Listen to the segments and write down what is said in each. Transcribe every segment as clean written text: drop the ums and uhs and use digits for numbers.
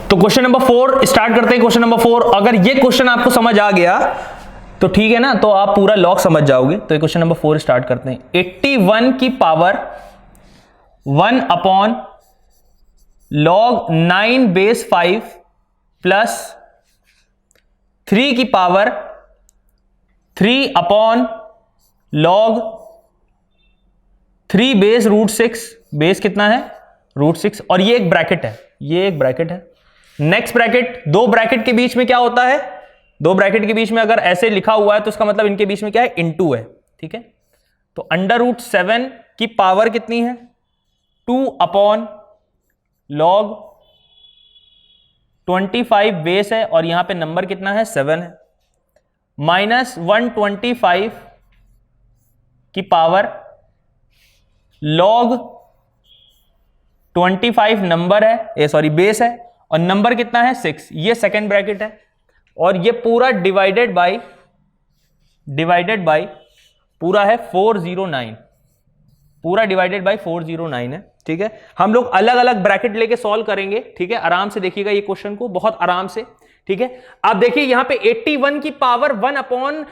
तो question number 4 start करते हैं। क्वेश्चन नंबर 4, अगर ये क्वेश्चन आपको समझ आ गया तो ठीक है ना, तो आप पूरा लॉग समझ जाओगे। तो क्वेश्चन नंबर 4 स्टार्ट करते हैं। 81 की power 1 upon log 9 base 5 plus 3 की power 3 upon log 3 base root 6, base कितना है रूट 6, और ये एक ब्रैकेट है, ये एक ब्रैकेट है। नेक्स्ट ब्रैकेट, दो ब्रैकेट के बीच में क्या होता है, दो ब्रैकेट के बीच में अगर ऐसे लिखा हुआ है तो उसका मतलब इनके बीच में क्या है, इनटू है, ठीक है। तो अंडर रूट 7 की पावर कितनी है 2 अपॉन लॉग 25 बेस है और यहां पे नंबर कितना है 7 है, माइनस 125 की पावर लॉग 25 नंबर है, सॉरी बेस है, और नंबर कितना है 6, ये सेकेंड ब्रैकेट है। और ये पूरा डिवाइडेड बाय पूरा है 409, पूरा डिवाइडेड बाय 409 है, ठीक है। हम लोग अलग अलग ब्रैकेट लेके सॉल्व करेंगे, ठीक है। आराम से देखिएगा ये क्वेश्चन को, बहुत आराम से, ठीक है। आप देखिए यहां पे 81 की पावर 1 अपॉन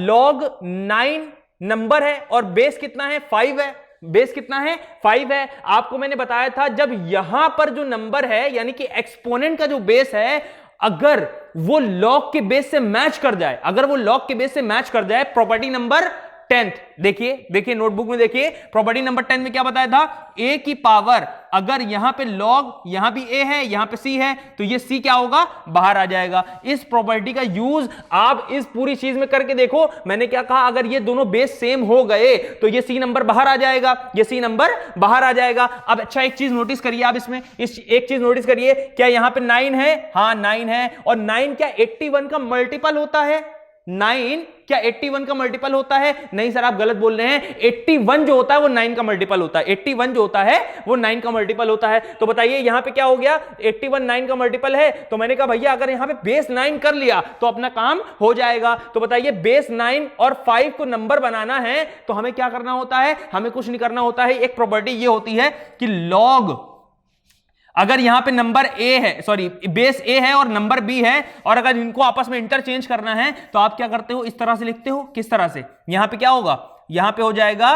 लॉग 9 नंबर है और बेस कितना है 5 है, बेस कितना है 5 है। आपको मैंने बताया था जब यहां पर जो नंबर है यानी कि एक्सपोनेंट का जो बेस है, अगर वो लॉग के बेस से मैच कर जाए, अगर वो लॉग के बेस से मैच कर जाए, प्रॉपर्टी नंबर 10, देखिए नोटबुक में देखिए, प्रॉपर्टी नंबर 10 में क्या बताया था, a की पावर अगर यहां पे लॉग, यहां भी a है यहां पे c है, तो ये c क्या होगा, बाहर आ जाएगा। इस प्रॉपर्टी का यूज आप इस पूरी चीज में करके देखो। मैंने क्या कहा, अगर ये दोनों बेस सेम हो गए तो ये c नंबर बाहर आ जाएगा, ये c नंबर बाहर आ जाएगा। अब अच्छा एक चीज नोटिस करिए आप इसमें, एक चीज नोटिस करिए, क्या यहां पे 9 है, हाँ 9 है, और 9 क्या 81 का मल्टीपल होता है, 9 क्या 81 का मल्टीपल होता है, नहीं सर आप गलत बोल रहे हैं, 81 जो होता है वो 9 का मल्टीपल होता है, 81 जो होता है वो 9 का मल्टीपल होता है। तो बताइए यहां पे क्या हो गया, 81 9 का मल्टीपल है, तो मैंने कहा भैया अगर यहां पे बेस 9 कर लिया तो अपना काम हो जाएगा। तो बताइए बेस 9 और 5 को नंबर बनाना है तो हमें क्या करना होता है, हमें कुछ नहीं करना होता है। एक प्रॉपर्टी ये होती है कि लॉग, अगर यहां पे नंबर a है, सॉरी बेस a है और नंबर b है, और अगर इनको आपस में इंटरचेंज करना है तो आप क्या करते हो, इस तरह से लिखते हो। किस तरह से, यहां पे क्या होगा, यहां पे हो जाएगा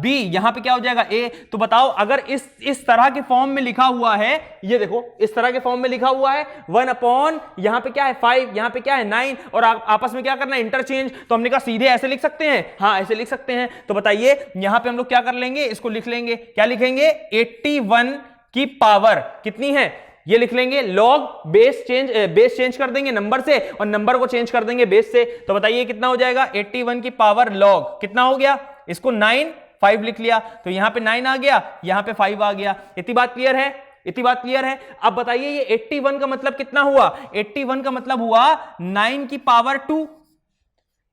b, यहां पे क्या हो जाएगा a। तो बताओ अगर इस तरह के फॉर्म में लिखा हुआ है, ये देखो इस तरह के फॉर्म में लिखा हुआ है 1 अपॉन यहां पे क्या है 5, यहां पे क्या है 9, और आपस में क्या करना है, इंटरचेंज। तो हमने कहा सीधे ऐसे लिख सकते हैं, हाँ ऐसे लिख सकते हैं। तो बताइए यहां पे हम लोग क्या कर लेंगे, इसको लिख लेंगे, क्या लिखेंगे, 81 की पावर कितनी है, ये लिख लेंगे लॉग बेस चेंज कर देंगे नंबर से, और नंबर को चेंज कर देंगे बेस से। तो बताइए कितना हो जाएगा, 81 की पावर लॉग कितना हो गया, इसको 9 5 लिख लिया, तो यहां पे 9 आ गया, यहां पे 5 आ गया। इतनी बात क्लियर है, इतनी बात क्लियर है। अब बताइए ये 81 का मतलब कितना हुआ, 81 का मतलब हुआ 9 की पावर 2,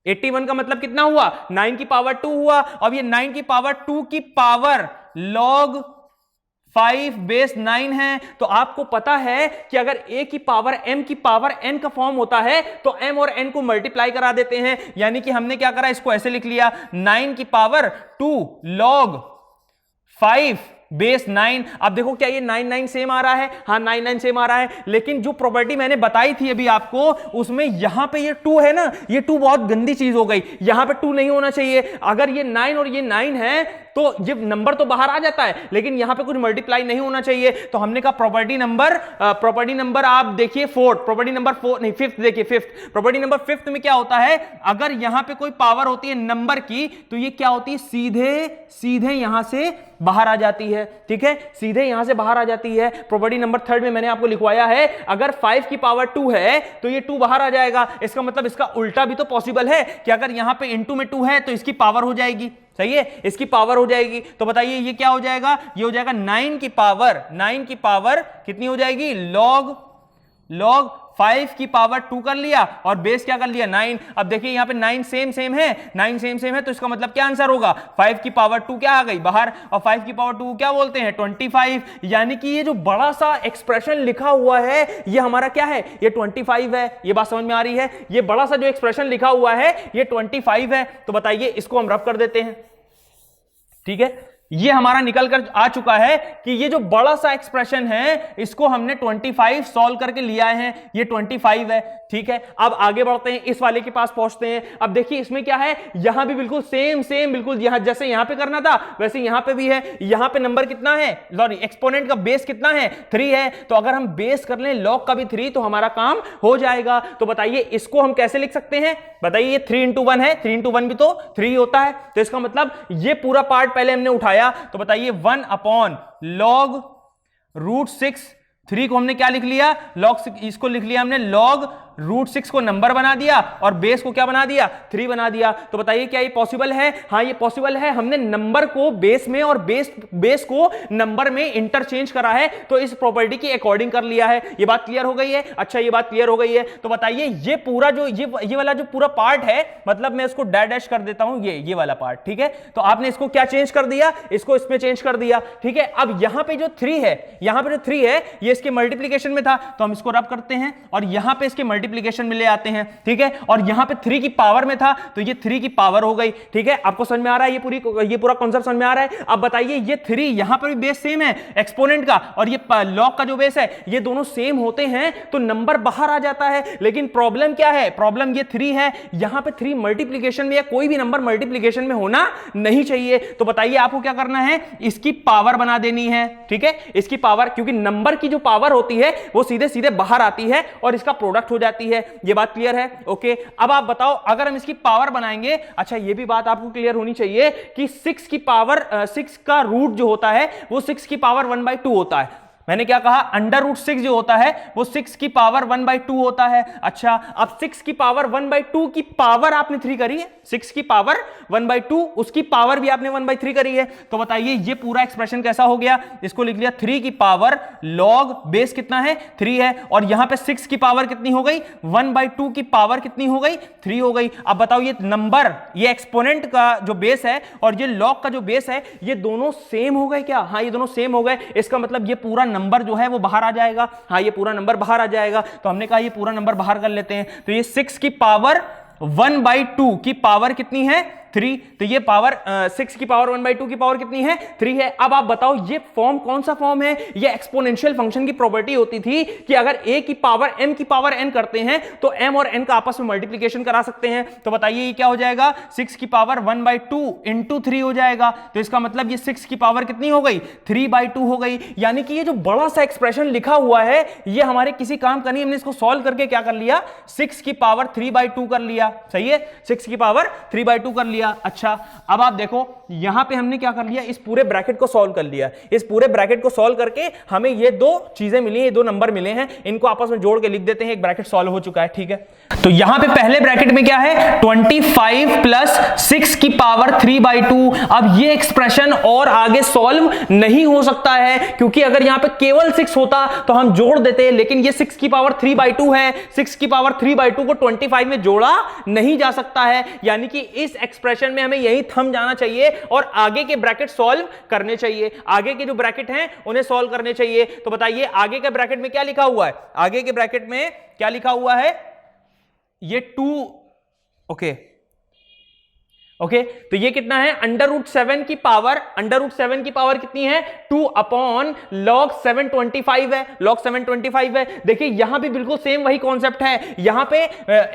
81 का मतलब कितना हुआ, 9 की पावर 2 हुआ। अब ये 9 की पावर 2 की पावर लॉग 5 बेस 9 है, तो आपको पता है कि अगर a की पावर m की पावर n का फॉर्म होता है तो m और n को मल्टीप्लाई करा देते हैं। यानी कि हमने क्या करा, इसको ऐसे लिख लिया 9 की पावर 2 लॉग 5 बेस 9। अब देखो क्या ये 9 9 सेम आ रहा है, हाँ 9 9 सेम आ रहा है, लेकिन जो प्रॉपर्टी मैंने बताई थी अभी आपको, उसमें यहां पे ये 2 है ना, ये 2 बहुत गंदी चीज हो गई, यहां पे 2 नहीं होना चाहिए। अगर ये 9 और ये 9 है तो ये नंबर तो बाहर आ जाता है, लेकिन यहां पे कुछ मल्टीप्लाई नहीं होना चाहिए। तो हमने कहा प्रॉपर्टी नंबर आप देखिए 4, प्रॉपर्टी नंबर 4 नहीं 5th देखिए, 5th प्रॉपर्टी नंबर 5th में क्या होता है, अगर यहां पे कोई पावर होती है नंबर की तो ये क्या होती है, सीधे यहां से बाहर आ जाती है, ठीक है, सीधे यहां से बाहर आ जाती है। प्रॉपर्टी नंबर 3rd में मैंने आपको लिखवाया है, अगर 5 की पावर 2 है तो ये 2 बाहर आ जाएगा। इसका मतलब इसका उल्टा भी तो पॉसिबल है कि अगर यहां पे इनटू में 2 है तो इसकी पावर हो जाएगी, सही है, इसकी पावर हो जाएगी। तो बताइए ये क्या हो जाएगा, ये हो जाएगा 9 की पावर कितनी हो जाएगी, लॉग 5 की पावर 2 कर लिया और बेस क्या कर लिया 9। अब देखिए यहां पे 9 सेम है, 9 सेम है, तो इसका मतलब क्या आंसर होगा, 5 की पावर 2 क्या आ गई बाहर, और 5 की पावर 2 क्या बोलते हैं 25। यानी कि ये जो बड़ा सा एक्सप्रेशन लिखा हुआ है ये हमारा क्या है, ये 25 है। ये बात समझ में आ रही है, ये बड़ा सा जो एक्सप्रेशन लिखा हुआ है ये 25 है। तो बताइए इसको हम रब कर देते हैं, ठीक है, ये हमारा निकल कर आ चुका है कि ये जो बड़ा सा एक्सप्रेशन है इसको हमने 25 सॉल्व करके लिया है, ये 25 है, ठीक है। अब आगे बढ़ते हैं, इस वाले के पास पहुंचते हैं। अब देखिए इसमें क्या है, यहां भी बिल्कुल सेम बिल्कुल यहां जैसे यहां पे करना था वैसे यहां पे भी है। यहां पे नंबर कितना है, सॉरी एक्सपोनेंट का बेस कितना है, 3 है। तो अगर हम बेस कर लें लॉग का भी 3 तो हमारा काम हो जाएगा। तो बताइए इसको हम कैसे लिख सकते हैं, बताइए ये 3 into 1 है, 3 into 1 भी तो 3 होता है। तो इसका मतलब ये पूरा पार्ट पहले हमने उठाया, तो बताइए 1 अपॉन log √6, 3 को हमने क्या लिख लिया, log 6, इसको लिख लिया हमने log √6 को नंबर बना दिया और बेस को क्या बना दिया, 3 बना दिया। तो बताइए क्या ये पॉसिबल है, हाँ ये पॉसिबल है। हमने नंबर को बेस में और बेस को नंबर में इंटरचेंज करा है, तो इस प्रॉपर्टी की अकॉर्डिंग कर लिया है। ये बात क्लियर हो गई है, अच्छा ये बात क्लियर हो गई है। तो बताइए ये पूरा जो ये वाला जो पूरा पार्ट है, मतलब मैं इसको डैश कर देता हूं, ये वाला पार्ट, ठीक है। तो आपने इसको क्या चेंज कर दिया, इसको इसमें चेंज कर दिया, ठीक है। अब यहां पे जो 3 है, यहां पे जो 3 है ये इसके मल्टीप्लीकेशन में था, तो हम इसको रब करते हैं और यहां पे इसके मल्टीप्लिकेशन में ले आते हैं, ठीक है। और यहां पे 3 की पावर में था, तो ये 3 की पावर हो गई, ठीक है। आपको समझ में आ रहा है, ये पूरा कॉन्सेप्ट समझ में आ रहा है। अब बताइए ये 3 यहां पर भी बेस सेम है एक्सपोनेंट का, और ये लॉग का जो बेस है ये दोनों सेम होते हैं, तो नंबर बाहर आ जाता है। लेकिन प्रॉब्लम क्या है, प्रॉब्लम ये 3 है, यहां पे 3 मल्टीप्लिकेशन में या कोई भी नंबर मल्टीप्लिकेशन में होना नहीं चाहिए। तो बताइए आपको क्या करना है, इसकी पावर बना देनी है, ठीक है। इसकी पावर, क्योंकि नंबर की जो पावर होती है वो सीधे सीधे बाहर आती है और इसका प्रोडक्ट हो जाती है। ये बात क्लियर है, ओके। अब आप बताओ अगर हम इसकी पावर बनाएंगे, अच्छा ये भी बात आपको क्लियर होनी चाहिए कि 6 की पावर 6 का रूट जो होता है वो 6 की पावर 1/2 होता है। मैंने क्या कहा, √6 जो होता है वो 6 की पावर 1/2 होता है। अच्छा अब 6 की पावर 1/2 की पावर आपने 3 करी है, 6 की पावर 1/2 उसकी पावर भी आपने 1/3 करी है। तो बताइए ये पूरा एक्सप्रेशन कैसा हो गया, इसको लिख लिया 3 की पावर log बेस कितना है, 3 है, और यहां पे 6 की पावर कितनी हो गई, 1/2 की पावर कितनी हो गई, 3 हो गई। अब बताओ ये नंबर, ये एक्सपोनेंट का जो बेस है और ये log का जो बेस है ये दोनों सेम हो गए क्या, हाँ ये दोनों सेम हो गए। इसका मतलब ये पूरा नंबर जो है वो बाहर आ जाएगा, हाँ ये पूरा नंबर बाहर आ जाएगा। तो हमने कहा ये पूरा नंबर बाहर कर लेते हैं। तो ये 6 की पावर 1/2 की पावर कितनी है, 3। तो ये पावर 6 की पावर 1/2 की पावर कितनी है, 3 है। अब आप बताओ ये फॉर्म कौन सा फॉर्म है, ये एक्सपोनेंशियल फंक्शन की प्रॉपर्टी होती थी कि अगर a की पावर m की पावर n करते हैं तो m और n का आपस में मल्टीप्लिकेशन करा सकते हैं। तो बताइए ये क्या हो जाएगा, 6 की पावर 1/2 इंटू 3 हो जाएगा। तो इसका मतलब ये 6 की पावर कितनी हो गई, 3/2 हो गई। यानी कि ये जो बड़ा सा एक्सप्रेशन लिखा हुआ है ये हमारे किसी काम का नहीं, हमने इसको सॉल्व करके क्या कर लिया, 6 की पावर 3/2 कर लिया, सही है, 6 की पावर 3/2 कर लिया। अच्छा अब आप देखो यहां पे हमने क्या कर लिया, इस पूरे ब्रैकेट को सॉल्व कर लिया। इस पूरे ब्रैकेट को सॉल्व करके हमें ये दो चीजें मिली, ये दो नंबर मिले हैं, इनको आपस में जोड़ के लिख देते हैं, एक ब्रैकेट सॉल्व हो चुका है, ठीक है। तो यहां पे पहले ब्रैकेट में क्या है, 25 प्लस 6 की पावर 3/2। अब ये एक्सप्रेशन और आगे सॉल्व नहीं हो सकता है, क्योंकि अगर यहां पे केवल 6 होता तो हम जोड़ देते, लेकिन ये 6 की पावर 3/2 है, 6 की पावर 3/2 को 25 में जोड़ा नहीं जा सकता है। यानी कि इस एक्सप्रेशन में हमें यही थम जाना चाहिए और आगे के ब्रैकेट सॉल्व करने चाहिए, आगे के जो ब्रैकेट हैं उन्हें सॉल्व करने चाहिए। तो बताइए आगे के ब्रैकेट में क्या लिखा हुआ है, आगे के ब्रैकेट में क्या लिखा हुआ है, ये 2, ओके तो ये कितना है, √7 की पावर, √7 की पावर कितनी है, 2 अपॉन log 725 है, log 725 है। देखिए यहां भी बिल्कुल सेम वही कॉन्सेप्ट है, यहां पे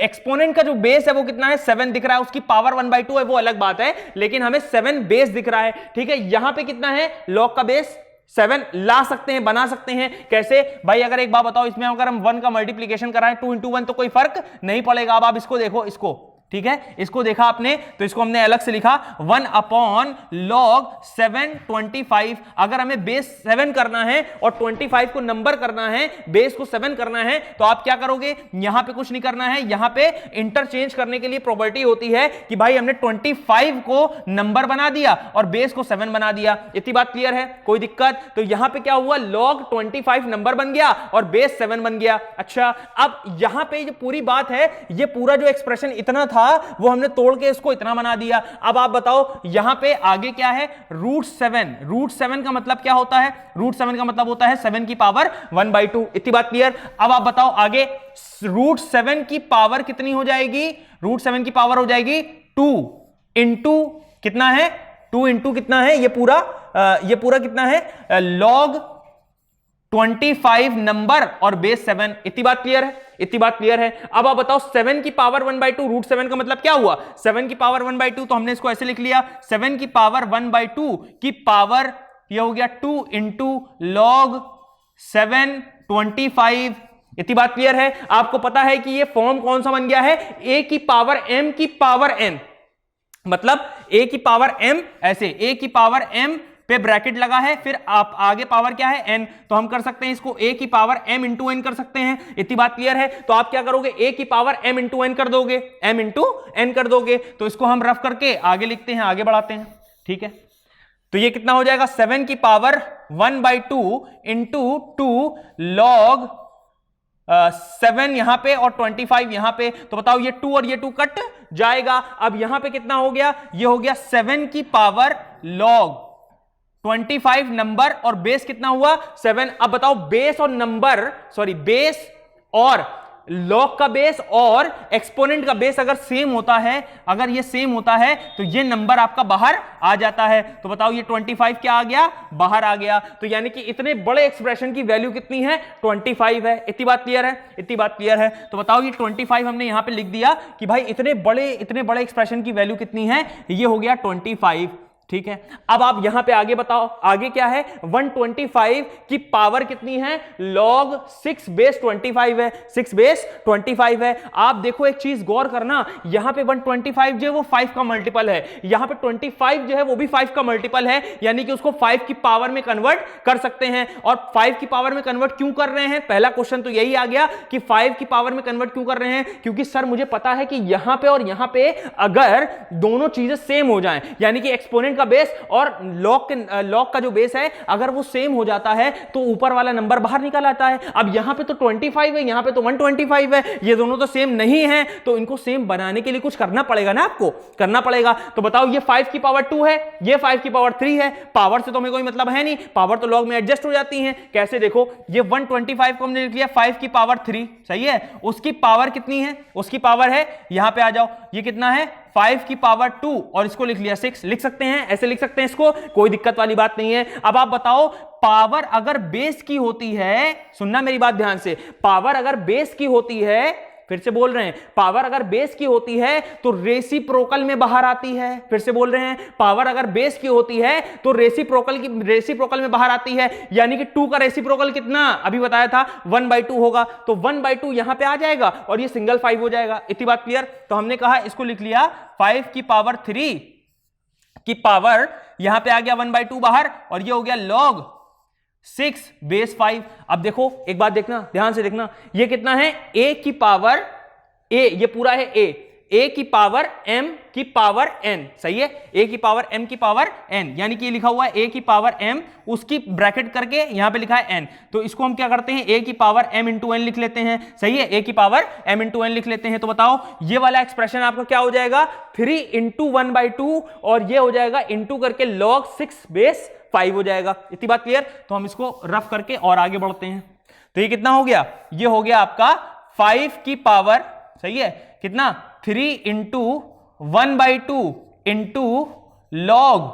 एक्सपोनेंट का जो बेस है वो कितना है, 7 दिख रहा है, उसकी पावर 1/2 है वो अलग बात है, लेकिन हमें 7 बेस दिख रहा है, ठीक है। यहां पे कितना है, log का बेस 7 ला सकते हैं, बना सकते हैं, कैसे भाई, अगर एक बात बताओ, इसमें अगर हम 1 का मल्टीप्लीकेशन कराएं 2 into 1 तो कोई फर्क नहीं पड़ेगा। अब आप इसको देखो, इसको ठीक है, इसको देखा आपने, तो इसको हमने अलग से लिखा 1 अपॉन log 725। अगर हमें बेस 7 करना है और 25 को नंबर करना है, बेस को 7 करना है, तो आप क्या करोगे, यहां पे कुछ नहीं करना है, यहां पे इंटरचेंज करने के लिए प्रॉपर्टी होती है कि भाई हमने 25 को नंबर बना दिया और बेस को 7 बना दिया। इतनी बात क्लियर है, कोई दिक्कत? तो यहां पे क्या हुआ, log 25 नंबर बन गया और बेस 7 बन गया। अच्छा अब यहां पे जो पूरी बात है, ये पूरा जो एक्सप्रेशन इतना था वो हमने तोड़ के इसको इतना बना दिया। अब आप बताओ यहां पे आगे क्या है, √7। √7 का मतलब क्या होता है, √7 का मतलब होता है 7 की पावर 1/2। इतनी बात क्लियर? अब आप बताओ आगे √7 की पावर कितनी हो जाएगी, √7 की पावर हो जाएगी 2 इंटू कितना है, 2 इंटू कितना है, ये पूरा ये पूरा कितना है log 25 नंबर और बेस 7। इतनी बात क्लियर है? इतनी बात क्लियर है। अब आप बताओ 7 की पावर 1/2 रूट 7 का मतलब क्या हुआ? 7 की पावर 1/2 तो हमने इसको ऐसे लिख लिया 7 की पावर 1/2 की पावर ये हो गया 2 इंटू log 7 25। इतनी बात क्लियर है? आपको पता है कि ये फॉर्म कौन सा बन गया है? a की पावर m की पावर n, मतलब a की पावर m ऐसे a की पावर m पे ब्रैकेट लगा है, फिर आप आगे पावर क्या है n, तो हम कर सकते हैं इसको a की पावर m इंटू n कर सकते हैं। इतनी बात क्लियर है? तो आप क्या करोगे? a की पावर m इंटू n कर दोगे, m इंटू n कर दोगे। तो इसको हम रफ करके आगे लिखते हैं, आगे बढ़ाते हैं, ठीक है। तो ये कितना हो जाएगा? 7 की पावर 1/2 इंटू 2 log 7 यहां पे और 25 यहां पे। तो बताओ ये 2 और ये 2 कट जाएगा। अब यहां पे कितना हो गया? ये हो गया 7 की पावर log 25 नंबर और बेस कितना हुआ? 7। अब बताओ बेस और नंबर, सॉरी बेस और लॉग का बेस और एक्सपोनेंट का बेस अगर सेम होता है, अगर ये सेम होता है तो ये नंबर आपका बाहर आ जाता है। तो बताओ ये 25 क्या आ गया? बाहर आ गया। तो यानी कि इतने बड़े एक्सप्रेशन की वैल्यू कितनी है? 25 है। इतनी बात क्लियर है? इतनी बात क्लियर है। तो बताओ ये 25 हमने यहां पे लिख दिया कि भाई इतने बड़े एक्सप्रेशन की वैल्यू कितनी है? ये हो गया 25, ठीक है। अब आप यहां पे आगे बताओ, आगे क्या है? 125 की पावर कितनी है? log 6 बेस 25 है, 6 बेस 25 है। आप देखो एक चीज गौर करना, यहां पे 125 जो है वो 5 का मल्टीपल है, यहां पे 25 जो है वो भी 5 का मल्टीपल है, यानी कि उसको 5 की पावर में कन्वर्ट कर सकते हैं। और 5 की पावर में कन्वर्ट क्यों कर रहे हैं? पहला क्वेश्चन तो यही आ गया कि 5 की पावर में कन्वर्ट क्यों कर रहे हैं? क्योंकि सर मुझे पता है कि यहां पे और यहां पे अगर दोनों चीजें सेम हो जाएं, यानी कि एक्सपोनेंट का बेस और log का जो बेस है अगर वो सेम हो जाता है तो ऊपर वाला नंबर बाहर निकल आता है। अब यहां पे तो 25 है, यहां पे तो 125 है, ये दोनों तो सेम नहीं है, तो इनको सेम बनाने के लिए कुछ करना पड़ेगा ना, आपको करना पड़ेगा। तो बताओ ये 5 की पावर 2 है, ये 5 की पावर 3 है, पावर से तो हमें कोई मतलब है नहीं, पावर तो log में एडजस्ट हो जाती है। कैसे? देखो ये 125 को हमने लिख लिया 5 की पावर 3, सही है। उसकी पावर कितनी है? उसकी पावर है, यहां पे आ जाओ, ये कितना है? 5 की पावर 2 और इसको लिख लिया 6। लिख सकते हैं, ऐसे लिख सकते हैं इसको, कोई दिक्कत वाली बात नहीं है। अब आप बताओ पावर अगर बेस की होती है, सुनना मेरी बात ध्यान से, पावर अगर बेस की होती है, फिर से बोल रहे हैं, पावर अगर बेस की होती है तो रेसिप्रोकल में बाहर आती है। फिर से बोल रहे हैं, पावर अगर बेस की होती है तो रेसिप्रोकल में बाहर आती है, यानी कि 2 का रेसिप्रोकल कितना अभी बताया था? 1/2 होगा, तो 1/2 यहां पे आ जाएगा और ये सिंगल 5 हो जाएगा। इतनी बात क्लियर? तो हमने कहा इसको लिख लिया 5 की पावर 3 की पावर, यहां पे आ गया 1/2 बाहर और ये हो गया log 6 बेस 5। अब देखो एक बात देखना, ध्यान से देखना, ये कितना है? a की पावर a, ये पूरा है a की पावर m की पावर n, सही है। a की पावर m की पावर n, यानी कि ये लिखा हुआ है a की पावर m, उसकी ब्रैकेट करके यहां पे लिखा है n, तो इसको हम क्या करते हैं? a की पावर m इंटू n लिख लेते हैं, सही है। a की पावर m इंटू n लिख लेते हैं। तो बताओ ये वाला एक्सप्रेशन आपका क्या हो जाएगा? 3 इंटू 1/2 और ये हो जाएगा इंटू करके log 6 बेस 5 हो जाएगा। इतनी बात क्लियर? तो हम इसको रफ करके और आगे बढ़ते हैं। तो ये कितना हो गया? ये हो गया आपका 5 की पावर, सही है, कितना? 3 इंटू 1/2 इंटू log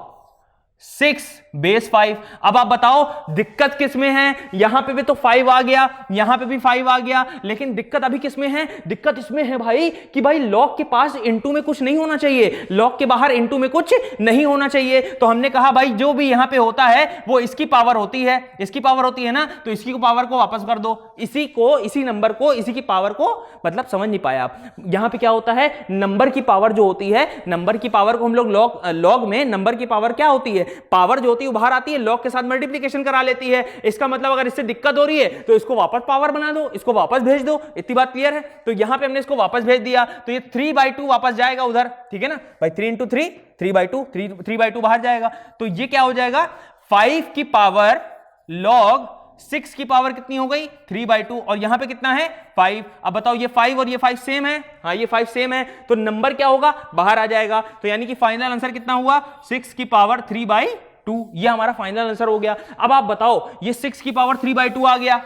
6 बेस 5। अब आप बताओ दिक्कत किस में है? यहां पे भी तो 5 आ गया, यहां पे भी 5 आ गया, लेकिन दिक्कत अभी किस में है? दिक्कत इसमें है भाई कि भाई log के पास इनटू में कुछ नहीं होना चाहिए, log के बाहर इनटू में कुछ नहीं होना चाहिए। तो हमने कहा भाई जो भी यहां पे होता है वो इसकी पावर होती है, इसकी पावर होती है ना, तो इसकी पावर को वापस कर दो, इसी नंबर को, इसी की पावर को, मतलब समझ नहीं पाया आप। यहां पे क्या होता है? नंबर की पावर जो होती है, नंबर की पावर को हम लोग log में नंबर की पावर क्या होती है? पावर जो होती है बाहर आती है, log के साथ मल्टीप्लिकेशन करा लेती है। इसका मतलब अगर इससे दिक्कत हो रही है तो इसको वापस पावर बना दो, इसको वापस भेज दो। इतनी बात क्लियर है? तो यहां पे हमने इसको वापस भेज दिया, तो ये 3/2 वापस जाएगा उधर, ठीक है ना भाई? 3 इंटू 3 3/2 बाहर जाएगा, तो ये क्या हो जाएगा? 5 की पावर log 6 की पावर कितनी हो गई? 3/2 और यहां पे कितना है? 5। अब बताओ ये 5 और ये 5 सेम है? हाँ ये 5 सेम है, तो नंबर क्या होगा? बाहर आ जाएगा। तो यानी कि फाइनल आंसर कितना हुआ? 6 की पावर 3/2, ये हमारा फाइनल आंसर हो गया। अब आप बताओ ये 6 की पावर 3/2 आ गया,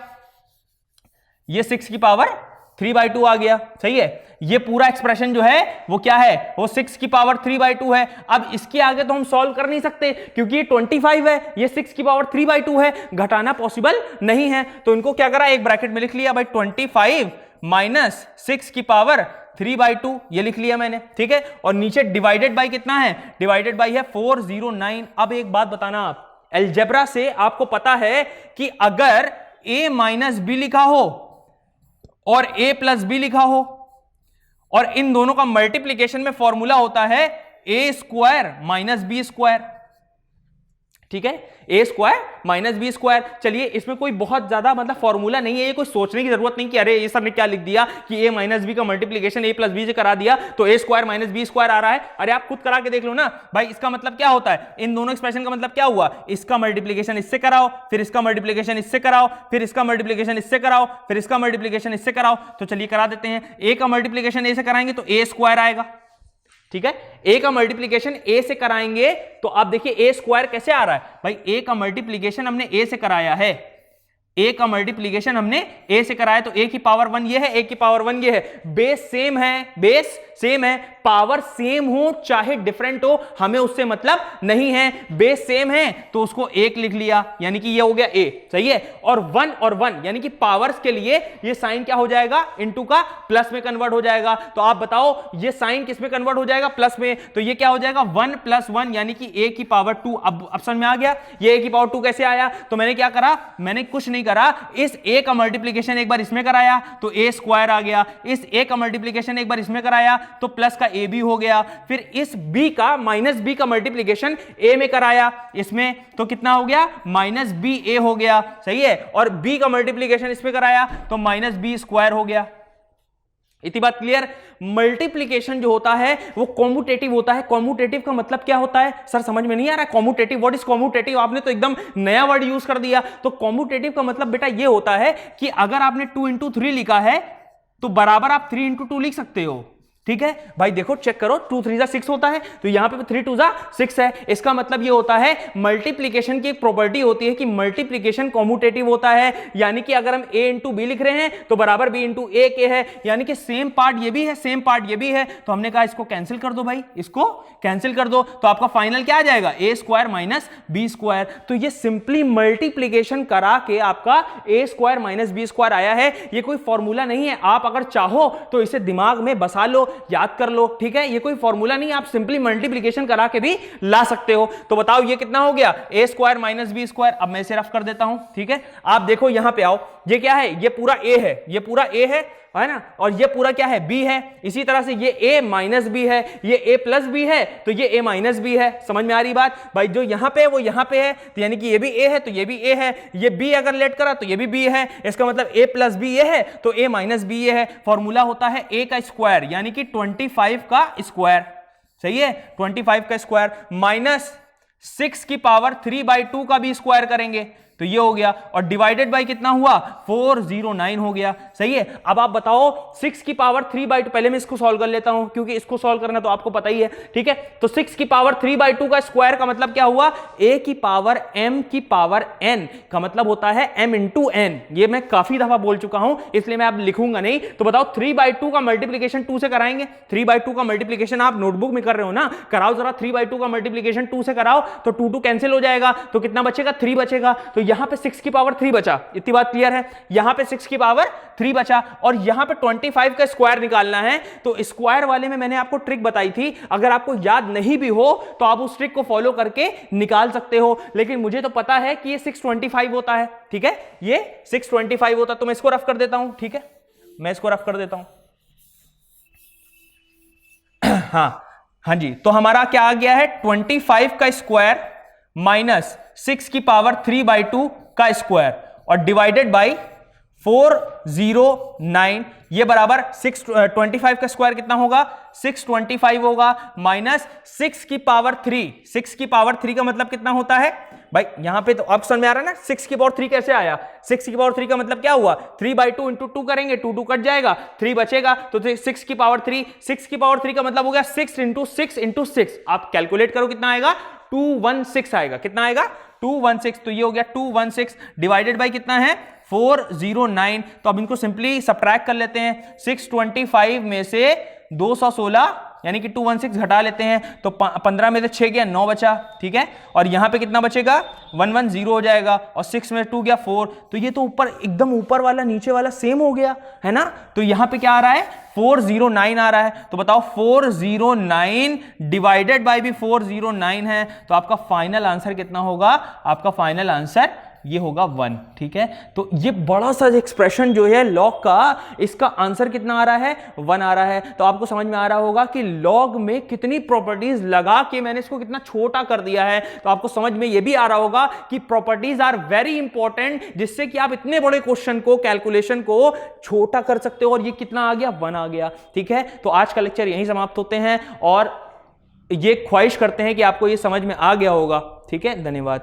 ये 6 की पावर 3/2 आ गया, सही है। ये पूरा एक्सप्रेशन जो है वो क्या है, वो 6 की पावर 3/2 है। अब इसके आगे तो हम सॉल्व कर नहीं सकते क्योंकि ये 25 है, ये 6 की पावर 3/2 है, घटाना पॉसिबल नहीं है। तो इनको क्या करा, एक ब्रैकेट में लिख लिया भाई 25 माइनस 6 की पावर 3/2, ये लिख लिया मैंने, ठीक है। और नीचे डिवाइडेड बाई कितना है, डिवाइडेड बाई है 409। अब एक बात बताना, आप अलजेब्रा से आपको पता है कि अगर a माइनस बी लिखा हो और a प्लस बी लिखा हो और इन दोनों का मल्टीप्लीकेशन में फॉर्मूला होता है a square minus B square, ठीक है, A square minus B square. चलिए इसमें कोई बहुत ज्यादा मतलब फॉर्मूला नहीं है, ये कोई सोचने की जरूरत नहीं कि अरे ये सर ने क्या लिख दिया कि ए माइनस बी का मल्टीप्लीकेशन ए प्लस बी से करा दिया तो ए स्क्वायर माइनस बी स्क्वायर आ रहा है। अरे आप खुद करा के देख लो ना भाई, इसका मतलब क्या होता है, इन दोनों एक्सप्रेशन का मतलब क्या हुआ, इसका मल्टीप्लीकेशन इससे कराओ, फिर इसका मल्टीप्लीकेशन इससे कराओ, फिर इसका मल्टीप्लीकेशन इससे कराओ, फिर इसका मल्टीप्लीकेशन इससे कराओ। तो चलिए करा देते हैं, ए का मल्टीप्लीकेशन ए से कराएंगे तो ए स्क्वायर आएगा, ठीक है। ए का मल्टीप्लीकेशन ए से कराएंगे तो आप देखिए ए स्क्वायर कैसे आ रहा है भाई, ए का मल्टीप्लीकेशन हमने ए से कराया है, ए का मल्टीप्लीकेशन हमने ए से कराया तो ए की पावर 1 ये है, ए की पावर 1 ये है, बेस सेम है, बेस सेम है, पावर सेम हो चाहे डिफरेंट हो हमें उससे मतलब नहीं है, बेस सेम है तो उसको 1 लिख लिया यानी कि ये हो गया ए, सही है। और 1 और 1 यानी कि पावर्स के लिए ये साइन क्या हो जाएगा, इनटू का प्लस में कन्वर्ट हो जाएगा। तो आप बताओ ये साइन किस में कन्वर्ट हो जाएगा, प्लस में, तो ये क्या हो जाएगा 1 + 1 यानी कि ए की पावर 2। अब समझ में आ गया ये ए की पावर 2 कैसे आया, तो मैंने क्या करा, मैंने कुछ नहीं करा, इस ए का मल्टीप्लीकेशन एक बार इसमें कराया तो ए स्क्वायर आ गया, इस ए का मल्टीप्लीकेशन एक बार इसमें कराया तो प्लस का ए बी हो गया, फिर इस बी का माइनस बी का मल्टीप्लीकेशन ए में कराया इसमें तो कितना हो गया, माइनस बी ए हो गया, सही है। और बी का मल्टीप्लीकेशन इसमें कराया तो माइनस बी स्क्वायर हो गया। इतनी बात क्लियर। मल्टीप्लीकेशन जो होता है वो कॉम्यूटेटिव होता है। कॉम्यूटेटिव का मतलब क्या होता है, सर समझ में नहीं आ रहा है कॉम्यूटेटिव, व्हाट इज कॉम्यूटेटिव, आपने तो एकदम नया वर्ड यूज कर दिया। तो कॉम्यूटेटिव का मतलब बेटा ये होता है कि अगर आपने 2 × 3 लिखा है तो बराबर आप 3 × 2 लिख सकते हो, ठीक है भाई। देखो चेक करो, 2 × 3 = 6 होता है तो यहां पे 3 × 2 = 6 है। इसका मतलब ये होता है मल्टीप्लीकेशन की एक प्रॉपर्टी होती है कि मल्टीप्लीकेशन कॉम्यूटेटिव होता है, यानी कि अगर हम a × b लिख रहे हैं तो बराबर b × a के है, यानी कि सेम पार्ट ये भी है, सेम पार्ट ये भी है। तो हमने कहा इसको कैंसिल कर दो भाई, इसको कैंसिल कर दो तो आपका फाइनल क्या आ जाएगा, a square minus B square. तो ये सिंपली मल्टीप्लीकेशन करा के आपका a square minus B square आया है। ये कोई फॉर्मूला नहीं है, आप अगर चाहो तो इसे दिमाग में बसा लो, याद कर लो, ठीक है। ये कोई फॉर्मूला नहीं, आप सिंपली मल्टीप्लीकेशन करा के भी ला सकते हो। तो बताओ ये कितना हो गया, ए स्क्वायर माइनस बी स्क्वायर। अब मैं इसे रफ कर देता हूं, ठीक है। आप देखो यहां पे आओ, ये क्या है, ये पूरा ए है, ये पूरा ए है ना, और ये पूरा क्या है, बी है। इसी तरह से ये a माइनस बी है, ये a प्लस बी है तो ये a माइनस बी है। समझ में आ रही बात भाई, जो यहां पे है वो यहां पे है तो यानी कि ये भी a है तो ये भी a है, ये b अगर लेट करा तो ये भी b है। इसका मतलब a प्लस बी ये है तो a माइनस बी ये है। फॉर्मूला होता है a का स्क्वायर यानी कि 25 का स्क्वायर, सही है, 25 का स्क्वायर माइनस 6 की पावर 3/2 का भी स्क्वायर करेंगे तो ये हो गया, और डिवाइडेड बाय कितना हुआ, 409 हो गया, सही है। अब आप बताओ 6 की पावर 3/2, पहले मैं इसको सॉल्व कर लेता हूं क्योंकि इसको सॉल्व करना तो आपको पता ही है, ठीक है। तो 6 की पावर 3/2 का स्क्वायर का मतलब क्या हुआ, a की पावर m की पावर n का मतलब होता है m × n। ये मैं काफी दफा बोल चुका हूं इसलिए मैं अब लिखूंगा नहीं। तो बताओ 3/2 का मल्टीप्लीकेशन 2 से कराएंगे, 3/2 का मल्टीप्लीकेशन आप नोटबुक में कर रहे हो ना, कराओ जरा 3/2 का मल्टीप्लीकेशन 2 से कराओ तो 2 2 कैंसिल हो जाएगा तो कितना बचेगा, 3 बचेगा। तो यहां पे 6 की पावर 3 बचा, इतनी बात क्लियर है। यहां पे 6 की पावर 3 बचा और यहां पे 25 का स्क्वायर निकालना है। तो स्क्वायर वाले में मैंने आपको ट्रिक बताई थी, अगर आपको याद नहीं भी हो तो आप उस ट्रिक को फॉलो करके निकाल सकते हो, लेकिन मुझे तो पता है कि ये 625 होता है, ठीक है, ये 625 होता है। तो मैं इसको रफ कर देता हूं, ठीक है, मैं इसको रफ कर देता हूं। हाँ जी, तो हमारा क्या आ गया है, 25 का स्क्वायर माइनस 6 की पावर 3/2 का स्क्वायर और डिवाइडेड बाई 409, ये बराबर 25 का स्क्वायर कितना होगा, 625 होगा माइनस 6 की पावर 3। 6 की पावर 3 का मतलब कितना होता है भाई, यहां पे तो ऑप्शन में आ रहा है ना, 6 की पावर 3 कैसे आया, 6 की पावर 3 का मतलब क्या हुआ, 3/2 × 2 करेंगे, 2 2 कट जाएगा, 3 बचेगा तो 6 की पावर 3। 6 की पावर 3 का मतलब हो गया 6 × 6 × 6। आप कैलकुलेट करो कितना आएगा, 216 आएगा, कितना आएगा, 216, तो ये हो गया 216 डिवाइडेड बाय कितना है 409। तो अब इनको सिंपली सब्ट्रैक्ट कर लेते हैं। 625 में से 216 यानी कि 216 घटा लेते हैं, तो 15 में से 6 गया 9 बचा, ठीक है। और यहां पे कितना बचेगा 110 हो जाएगा, और 6 में 2 गया 4, तो ये तो ऊपर एकदम ऊपर वाला नीचे वाला सेम हो गया है ना। तो यहां पे क्या आ रहा है 409 आ रहा है। तो बताओ 409 डिवाइडेड बाय भी 409 है, तो आपका फाइनल आंसर कितना होगा, आपका फाइनल आंसर ये होगा 1, ठीक है। तो ये बड़ा सा एक्सप्रेशन जो है लॉग का, इसका आंसर कितना आ रहा है 1 आ रहा है। तो आपको समझ में आ रहा होगा कि लॉग में कितनी प्रॉपर्टीज लगा के मैंने इसको कितना छोटा कर दिया है। तो आपको समझ में ये भी आ रहा होगा कि प्रॉपर्टीज आर वेरी इंपॉर्टेंट, जिससे कि आप इतने बड़े क्वेश्चन को, कैलकुलेशन को छोटा कर सकते हो। और ये कितना आ गया 1 आ गया, ठीक है। तो आज का लेक्चर यहीं समाप्त होते हैं, और ये ख्वाहिश करते हैं कि आपको ये समझ में आ गया होगा, ठीक है। धन्यवाद।